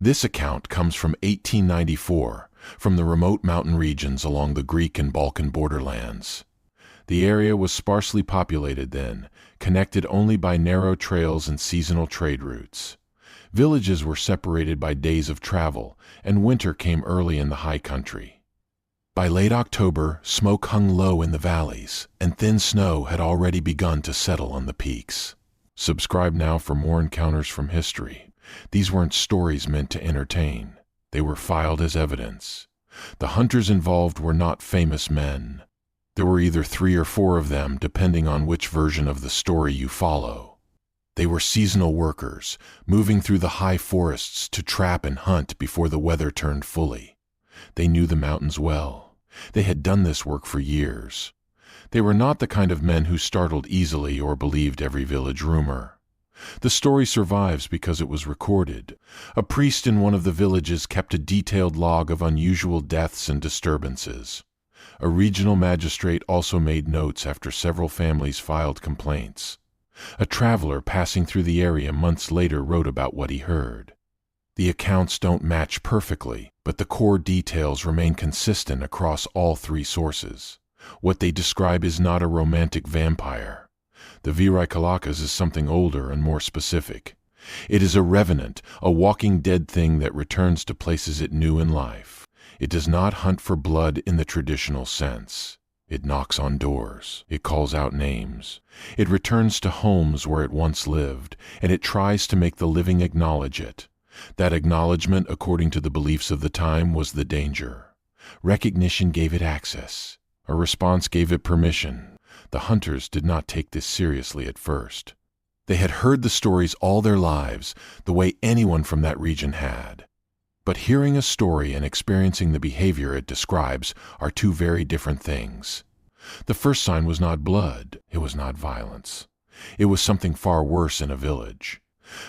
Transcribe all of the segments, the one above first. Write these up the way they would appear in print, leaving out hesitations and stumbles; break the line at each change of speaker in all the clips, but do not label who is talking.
This account comes from 1894, from the remote mountain regions along the Greek and Balkan borderlands. The area was sparsely populated then, connected only by narrow trails and seasonal trade routes. Villages were separated by days of travel, and winter came early in the high country. By late October, smoke hung low in the valleys, and thin snow had already begun to settle on the peaks. Subscribe now for more encounters from history. These weren't stories meant to entertain. They were filed as evidence. The hunters involved were not famous men. There were either 3 or 4 of them, depending on which version of the story you follow. They were seasonal workers, moving through the high forests to trap and hunt before the weather turned fully. They knew the mountains well. They had done this work for years. They were not the kind of men who startled easily or believed every village rumor. The story survives because it was recorded. A priest in one of the villages kept a detailed log of unusual deaths and disturbances. A regional magistrate also made notes after several families filed complaints. A traveler passing through the area months later wrote about what he heard. The accounts don't match perfectly, but the core details remain consistent across all 3 sources. What they describe is not a romantic vampire. The Vrykolakas is something older and more specific. It is a revenant, a walking dead thing that returns to places it knew in life. It does not hunt for blood in the traditional sense. It knocks on doors. It calls out names. It returns to homes where it once lived, and it tries to make the living acknowledge it. That acknowledgement, according to the beliefs of the time, was the danger. Recognition gave it access. A response gave it permission. The hunters did not take this seriously at first. They had heard the stories all their lives, the way anyone from that region had. But hearing a story and experiencing the behavior it describes are 2 very different things. The first sign was not blood. It was not violence. It was something far worse in a village.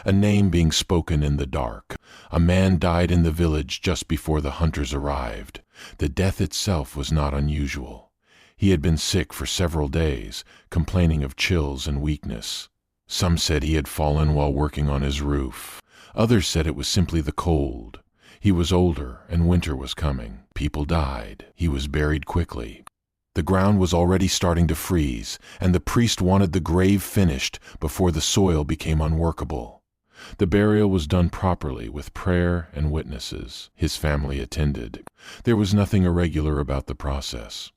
A name being spoken in the dark. A man died in the village just before the hunters arrived. The death itself was not unusual. He had been sick for several days, complaining of chills and weakness. Some said he had fallen while working on his roof. Others said it was simply the cold. He was older, and winter was coming. People died. He was buried quickly. The ground was already starting to freeze, and the priest wanted the grave finished before the soil became unworkable. The burial was done properly, with prayer and witnesses. His family attended. There was nothing irregular about the process.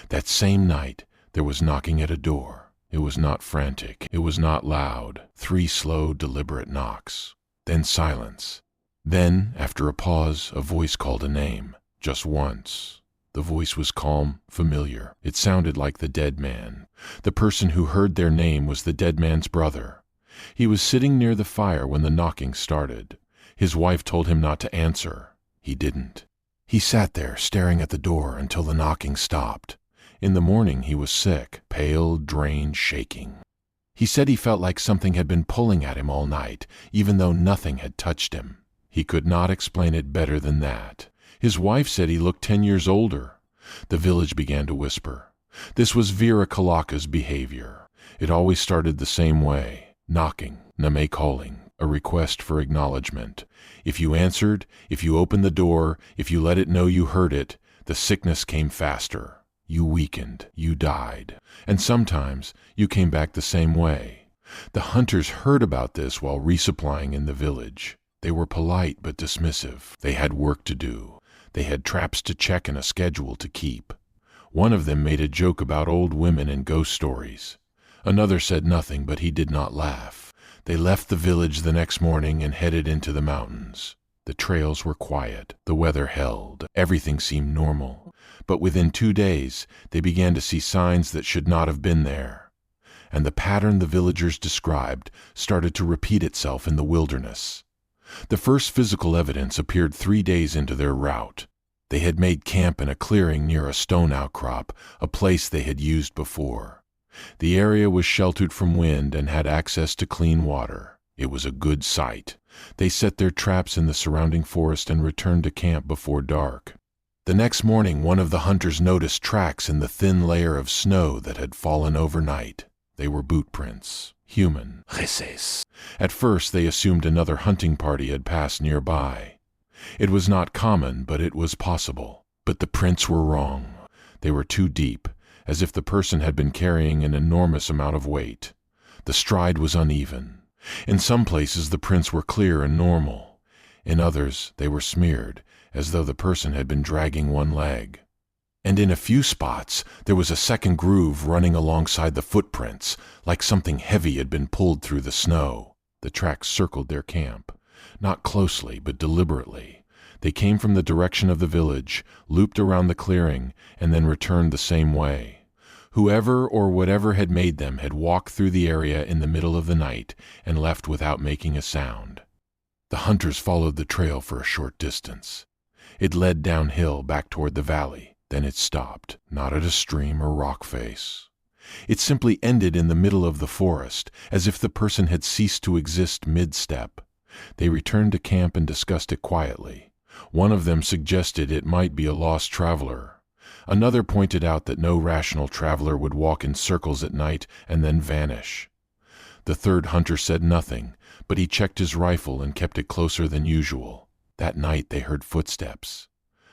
That same night, there was knocking at a door. It was not frantic. It was not loud. 3 slow, deliberate knocks. Then silence. Then, after a pause, a voice called a name. Just once. The voice was calm, familiar. It sounded like the dead man. The person who heard their name was the dead man's brother. He was sitting near the fire when the knocking started. His wife told him not to answer. He didn't. He sat there, staring at the door until the knocking stopped. In the morning, he was sick, pale, drained, shaking. He said he felt like something had been pulling at him all night, even though nothing had touched him. He could not explain it better than that. His wife said he looked 10 years older. The village began to whisper. This was Vrykolakas' behavior. It always started the same way. Knocking, name calling, a request for acknowledgement. If you answered, if you opened the door, if you let it know you heard it, the sickness came faster. You weakened, you died. And sometimes you came back the same way. The hunters heard about this while resupplying in the village. They were polite but dismissive. They had work to do. They had traps to check and a schedule to keep. One of them made a joke about old women and ghost stories. Another said nothing, but he did not laugh. They left the village the next morning and headed into the mountains. The trails were quiet. The weather held. Everything seemed normal. But within 2 days, they began to see signs that should not have been there. And the pattern the villagers described started to repeat itself in the wilderness. The first physical evidence appeared 3 days into their route. They had made camp in a clearing near a stone outcrop, a place they had used before. The area was sheltered from wind and had access to clean water. It was a good site. They set their traps in the surrounding forest and returned to camp before dark. The next morning, one of the hunters noticed tracks in the thin layer of snow that had fallen overnight. They were boot prints. Human. At first, they assumed another hunting party had passed nearby. It was not common, but it was possible. But the prints were wrong. They were too deep, as if the person had been carrying an enormous amount of weight. The stride was uneven. In some places the prints were clear and normal. In others they were smeared, as though the person had been dragging one leg. And in a few spots there was a second groove running alongside the footprints, like something heavy had been pulled through the snow. The tracks circled their camp, not closely but deliberately. They came from the direction of the village, looped around the clearing, and then returned the same way. Whoever or whatever had made them had walked through the area in the middle of the night and left without making a sound. The hunters followed the trail for a short distance. It led downhill back toward the valley. Then it stopped, not at a stream or rock face. It simply ended in the middle of the forest, as if the person had ceased to exist mid-step. They returned to camp and discussed it quietly. One of them suggested it might be a lost traveler. Another pointed out that no rational traveler would walk in circles at night and then vanish. The third hunter said nothing, but he checked his rifle and kept it closer than usual. That night they heard footsteps.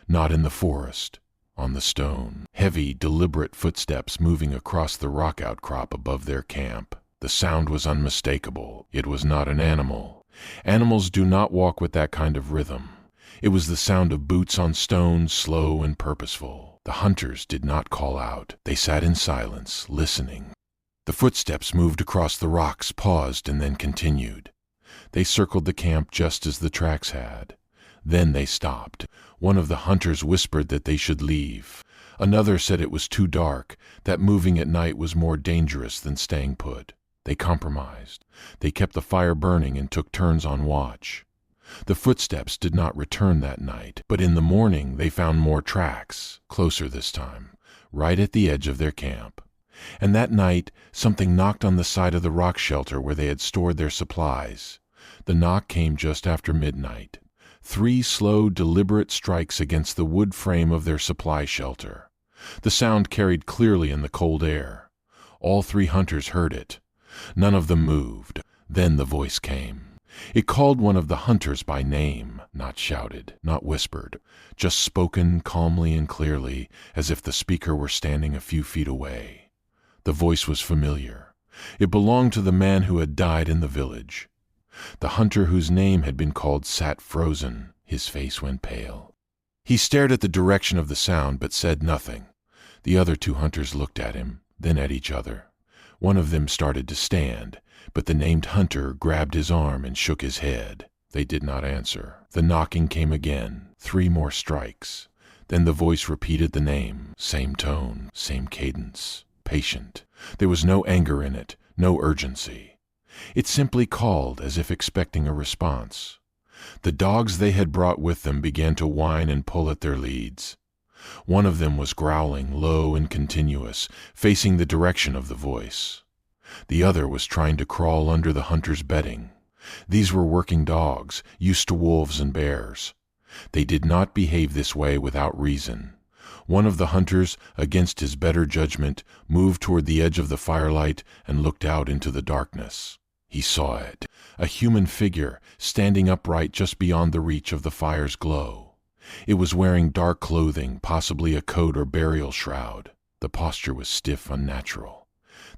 Not in the forest. On the stone. Heavy, deliberate footsteps moving across the rock outcrop above their camp. The sound was unmistakable. It was not an animal. Animals do not walk with that kind of rhythm. It was the sound of boots on stone, slow and purposeful. The hunters did not call out. They sat in silence, listening. The footsteps moved across the rocks, paused, and then continued. They circled the camp just as the tracks had. Then they stopped. One of the hunters whispered that they should leave. Another said it was too dark, that moving at night was more dangerous than staying put. They compromised. They kept the fire burning and took turns on watch. The footsteps did not return that night, but in the morning they found more tracks, closer this time, right at the edge of their camp. And that night something knocked on the side of the rock shelter where they had stored their supplies. The knock came just after midnight. 3 slow, deliberate strikes against the wood frame of their supply shelter. The sound carried clearly in the cold air. All 3 hunters heard it. None of them moved. Then the voice came. It called one of the hunters by name, not shouted, not whispered, just spoken calmly and clearly, as if the speaker were standing a few feet away. The voice was familiar. It belonged to the man who had died in the village. The hunter whose name had been called sat frozen. His face went pale. He stared at the direction of the sound but said nothing. The other 2 hunters looked at him, then at each other. One of them started to stand, but the named hunter grabbed his arm and shook his head. They did not answer. The knocking came again, 3 more strikes. Then the voice repeated the name, same tone, same cadence, patient. There was no anger in it, no urgency. It simply called as if expecting a response. The dogs they had brought with them began to whine and pull at their leads. One of them was growling, low and continuous, facing the direction of the voice. The other was trying to crawl under the hunter's bedding. These were working dogs, used to wolves and bears. They did not behave this way without reason. One of the hunters, against his better judgment, moved toward the edge of the firelight and looked out into the darkness. He saw it, a human figure standing upright just beyond the reach of the fire's glow. It was wearing dark clothing, possibly a coat or burial shroud. The posture was stiff, unnatural.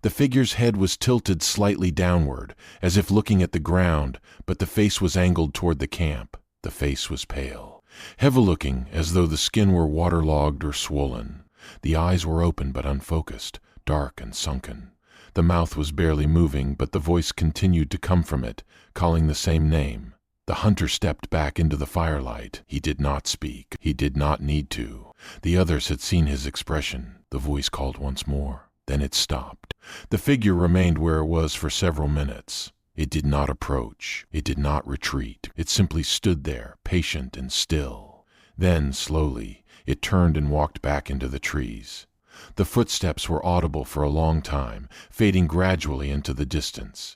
The figure's head was tilted slightly downward, as if looking at the ground, but the face was angled toward the camp. The face was pale, heavy-looking, as though the skin were waterlogged or swollen. The eyes were open but unfocused, dark and sunken. The mouth was barely moving, but the voice continued to come from it, calling the same name. The hunter stepped back into the firelight. He did not speak. He did not need to. The others had seen his expression. The voice called once more. Then it stopped. The figure remained where it was for several minutes. It did not approach. It did not retreat. It simply stood there, patient and still. Then, slowly, it turned and walked back into the trees. The footsteps were audible for a long time, fading gradually into the distance.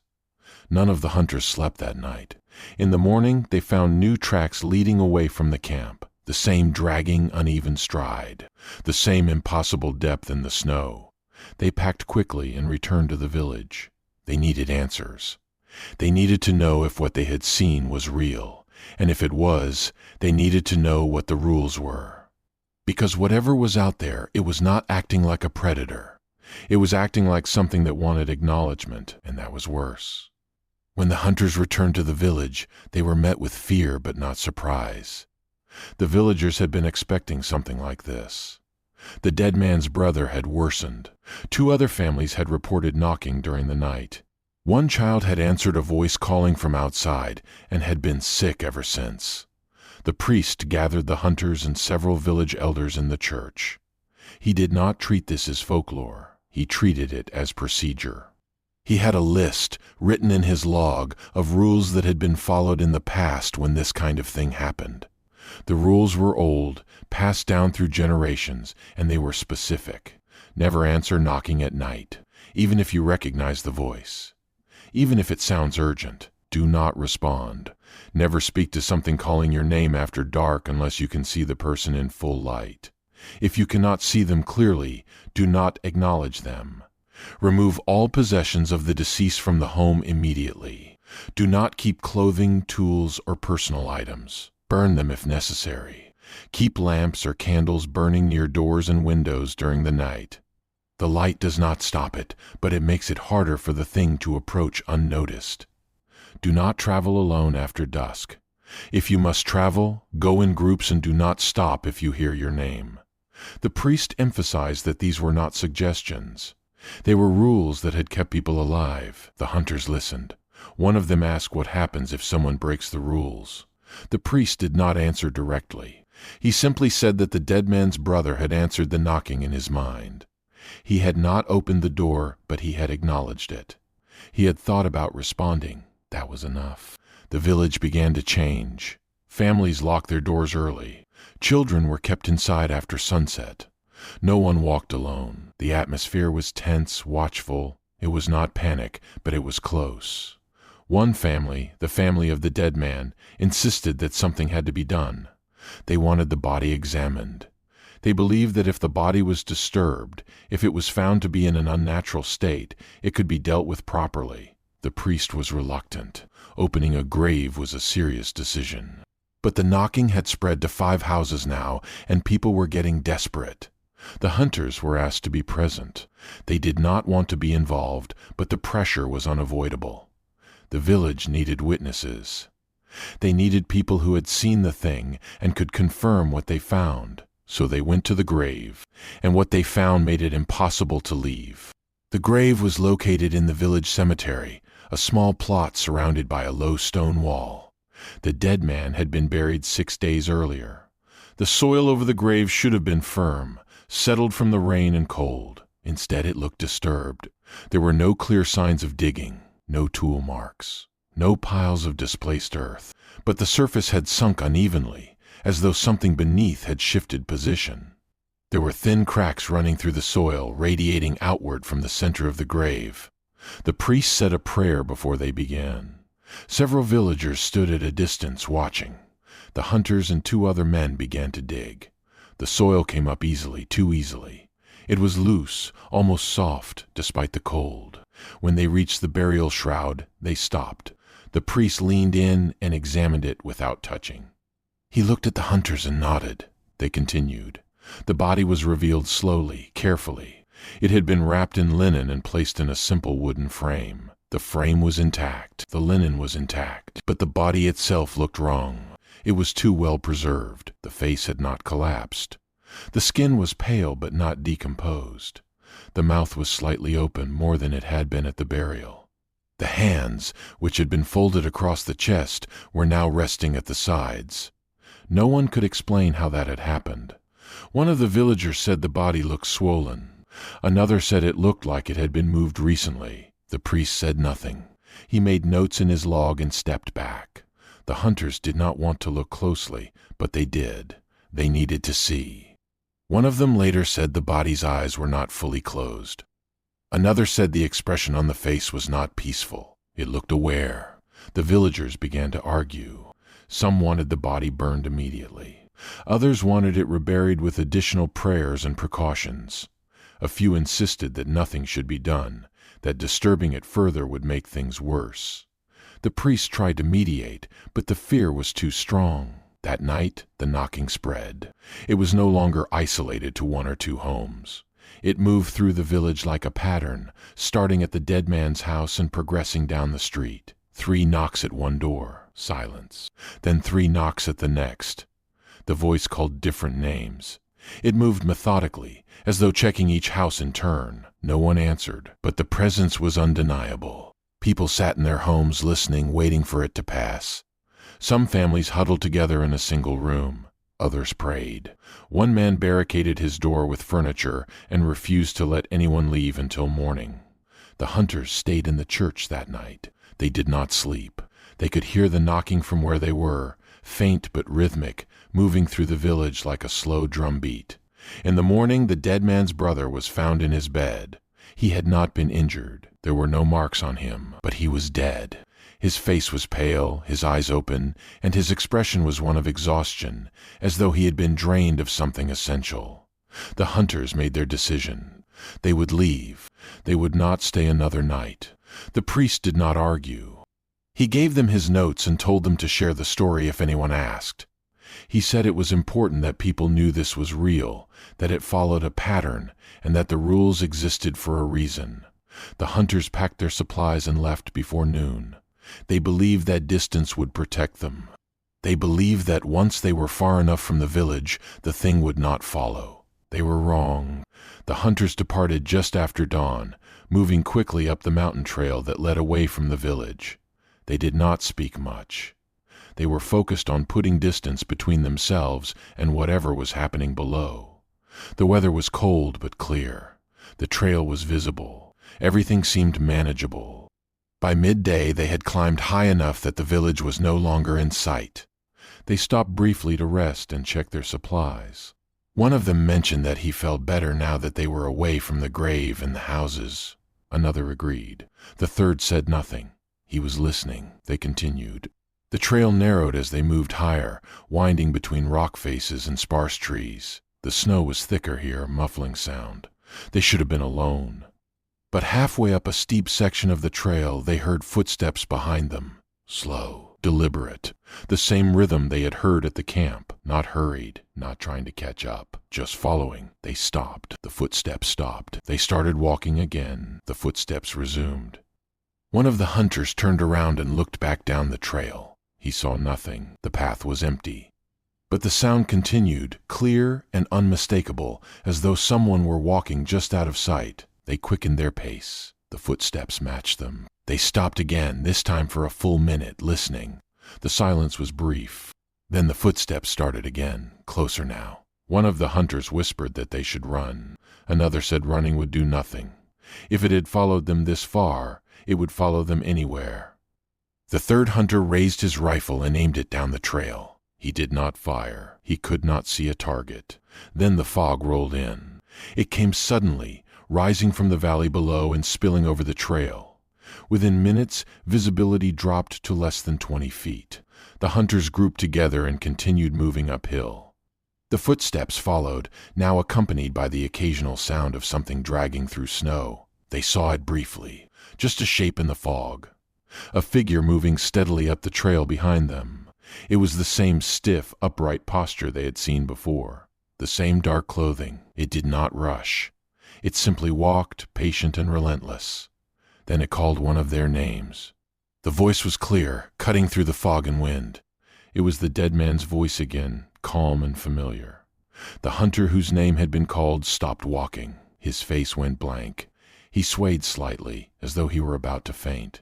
None of the hunters slept that night. In the morning, they found new tracks leading away from the camp. The same dragging, uneven stride. The same impossible depth in the snow. They packed quickly and returned to the village. They needed answers. They needed to know if what they had seen was real, And if it was, they needed to know what the rules were. Because whatever was out there, it was not acting like a predator. It was acting like something that wanted acknowledgement, and that was worse. When the hunters returned to the village, they were met with fear but not surprise. The villagers had been expecting something like this. The dead man's brother had worsened. 2 other families had reported knocking during the night. One child had answered a voice calling from outside and had been sick ever since. The priest gathered the hunters and several village elders in the church. He did not treat this as folklore. He treated it as procedure. He had a list written in his log of rules that had been followed in the past when this kind of thing happened. The rules were old, passed down through generations, and they were specific. Never answer knocking at night, even if you recognize the voice. Even if it sounds urgent, do not respond. Never speak to something calling your name after dark unless you can see the person in full light. If you cannot see them clearly, do not acknowledge them. Remove all possessions of the deceased from the home immediately. Do not keep clothing, tools, or personal items. Burn them if necessary. Keep lamps or candles burning near doors and windows during the night. The light does not stop it, but it makes it harder for the thing to approach unnoticed. Do not travel alone after dusk. If you must travel, go in groups and do not stop if you hear your name. The priest emphasized that these were not suggestions. They were rules that had kept people alive. The hunters listened. One of them asked what happens if someone breaks the rules. The priest did not answer directly. He simply said that the dead man's brother had answered the knocking in his mind. He had not opened the door, but he had acknowledged it. He had thought about responding. That was enough. The village began to change. Families locked their doors early. Children were kept inside after sunset. No one walked alone. The atmosphere was tense, watchful. It was not panic, but it was close. One family, the family of the dead man, insisted that something had to be done. They wanted the body examined. They believed that if the body was disturbed, if it was found to be in an unnatural state, it could be dealt with properly. The priest was reluctant. Opening a grave was a serious decision. But the knocking had spread to 5 houses now, and people were getting desperate. The hunters were asked to be present. They did not want to be involved, but the pressure was unavoidable. The village needed witnesses. They needed people who had seen the thing and could confirm what they found. So they went to the grave, and what they found made it impossible to leave. The grave was located in the village cemetery, a small plot surrounded by a low stone wall. The dead man had been buried 6 days earlier. The soil over the grave should have been firm, settled from the rain and cold. Instead, it looked disturbed. There were no clear signs of digging, no tool marks, no piles of displaced earth, but the surface had sunk unevenly, as though something beneath had shifted position. There were thin cracks running through the soil, radiating outward from the center of the grave. The priest said a prayer before they began. Several villagers stood at a distance watching. The hunters and 2 other men began to dig. The soil came up easily, too easily. It was loose, almost soft, despite the cold. When they reached the burial shroud, they stopped. The priest leaned in and examined it without touching. He looked at the hunters and nodded. They continued. The body was revealed slowly, carefully. It had been wrapped in linen and placed in a simple wooden frame. The frame was intact. The linen was intact. But the body itself looked wrong. It was too well preserved. The face had not collapsed. The skin was pale but not decomposed. The mouth was slightly open, more than it had been at the burial. The hands, which had been folded across the chest, were now resting at the sides. No one could explain how that had happened. One of the villagers said the body looked swollen. Another said it looked like it had been moved recently. The priest said nothing. He made notes in his log and stepped back. The hunters did not want to look closely, but they did. They needed to see. One of them later said the body's eyes were not fully closed. Another said the expression on the face was not peaceful. It looked aware. The villagers began to argue. Some wanted the body burned immediately. Others wanted it reburied with additional prayers and precautions. A few insisted that nothing should be done, that disturbing it further would make things worse. The priest tried to mediate, but the fear was too strong. That night, the knocking spread. It was no longer isolated to one or two homes. It moved through the village like a pattern, starting at the dead man's house and progressing down the street. 3 knocks at one door, silence. Then 3 knocks at the next. The voice called different names. It moved methodically, as though checking each house in turn. No one answered, but the presence was undeniable. People sat in their homes listening, waiting for it to pass. Some families huddled together in a single room. Others prayed. One man barricaded his door with furniture and refused to let anyone leave until morning. The hunters stayed in the church that night. They did not sleep. They could hear the knocking from where they were, faint but rhythmic, moving through the village like a slow drumbeat. In the morning, the dead man's brother was found in his bed. He had not been injured. There were no marks on him, but he was dead. His face was pale, his eyes open, and his expression was one of exhaustion, as though he had been drained of something essential. The hunters made their decision. They would leave. They would not stay another night. The priest did not argue. He gave them his notes and told them to share the story if anyone asked. He said it was important that people knew this was real, that it followed a pattern, and that the rules existed for a reason. The hunters packed their supplies and left before noon. They believed that distance would protect them. They believed that once they were far enough from the village, the thing would not follow. They were wrong. The hunters departed just after dawn, moving quickly up the mountain trail that led away from the village. They did not speak much. They were focused on putting distance between themselves and whatever was happening below. The weather was cold but clear. The trail was visible. Everything seemed manageable. By midday, they had climbed high enough that the village was no longer in sight. They stopped briefly to rest and check their supplies. One of them mentioned that he felt better now that they were away from the grave and the houses. Another agreed. The third said nothing. He was listening. They continued. The trail narrowed as they moved higher, winding between rock faces and sparse trees. The snow was thicker here, muffling sound. They should have been alone. But halfway up a steep section of the trail, they heard footsteps behind them. Slow, deliberate. The same rhythm they had heard at the camp. Not hurried, not trying to catch up. Just following. They stopped. The footsteps stopped. They started walking again. The footsteps resumed. One of the hunters turned around and looked back down the trail. He saw nothing. The path was empty. But the sound continued, clear and unmistakable, as though someone were walking just out of sight. They quickened their pace. The footsteps matched them. They stopped again, this time for a full minute, listening. The silence was brief. Then the footsteps started again, closer now. One of the hunters whispered that they should run. Another said running would do nothing. If it had followed them this far, it would follow them anywhere. The third hunter raised his rifle and aimed it down the trail. He did not fire. He could not see a target. Then the fog rolled in. It came suddenly, rising from the valley below and spilling over the trail. Within minutes, visibility dropped to less than 20 feet. The hunters grouped together and continued moving uphill. The footsteps followed, now accompanied by the occasional sound of something dragging through snow. They saw it briefly, just a shape in the fog. A figure moving steadily up the trail behind them. It was the same stiff, upright posture they had seen before. The same dark clothing. It did not rush. It simply walked, patient and relentless. Then it called one of their names. The voice was clear, cutting through the fog and wind. It was the dead man's voice again, calm and familiar. The hunter whose name had been called stopped walking. His face went blank. He swayed slightly, as though he were about to faint.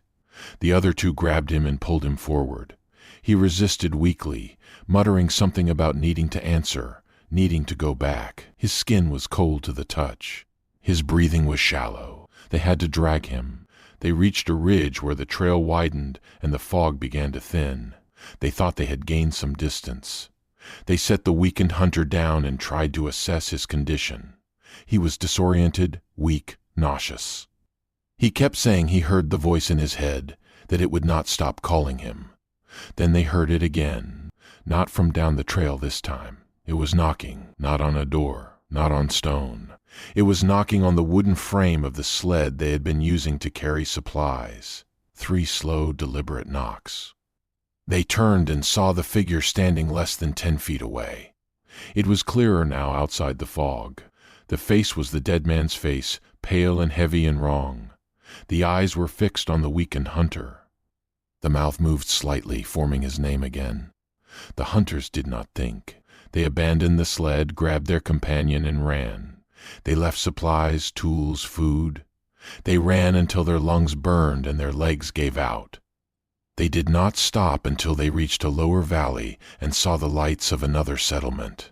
The other two grabbed him and pulled him forward. He resisted weakly, muttering something about needing to answer, needing to go back. His skin was cold to the touch. His breathing was shallow. They had to drag him. They reached a ridge where the trail widened and the fog began to thin. They thought they had gained some distance. They set the weakened hunter down and tried to assess his condition. He was disoriented, weak, nauseous. He kept saying he heard the voice in his head, that it would not stop calling him. Then they heard it again, not from down the trail this time. It was knocking, not on a door, not on stone. It was knocking on the wooden frame of the sled they had been using to carry supplies. 3 slow, deliberate knocks. They turned and saw the figure standing less than 10 feet away. It was clearer now outside the fog. The face was the dead man's face, pale and heavy and wrong. The eyes were fixed on the weakened hunter. The mouth moved slightly, forming his name again. The hunters did not think. They abandoned the sled, grabbed their companion, and ran. They left supplies, tools, food. They ran until their lungs burned and their legs gave out. They did not stop until they reached a lower valley and saw the lights of another settlement.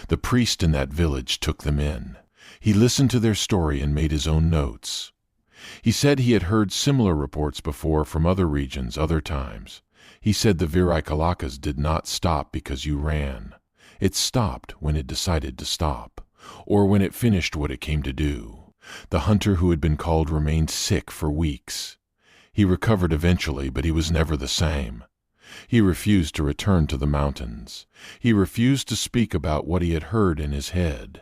The priest in that village took them in. He listened to their story and made his own notes. He said he had heard similar reports before from other regions, other times. He said the Vrykolakas did not stop because you ran. It stopped when it decided to stop, or when it finished what it came to do. The hunter who had been called remained sick for weeks. He recovered eventually, but he was never the same. He refused to return to the mountains. He refused to speak about what he had heard in his head.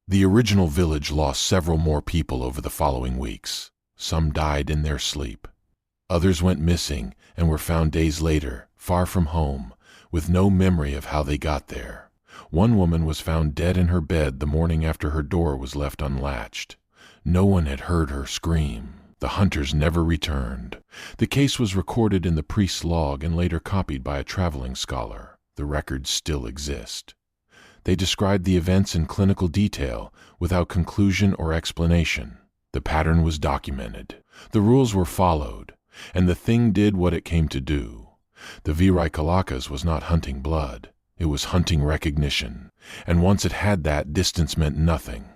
The original village lost several more people over the following weeks. Some died in their sleep. Others went missing and were found days later, far from home, with no memory of how they got there. One woman was found dead in her bed the morning after her door was left unlatched. No one had heard her scream. The hunters never returned. The case was recorded in the priest's log and later copied by a traveling scholar. The records still exist. They described the events in clinical detail, without conclusion or explanation. The pattern was documented. The rules were followed, and the thing did what it came to do. The Vrykolakas was not hunting blood. It was hunting recognition, and once it had that, distance meant nothing.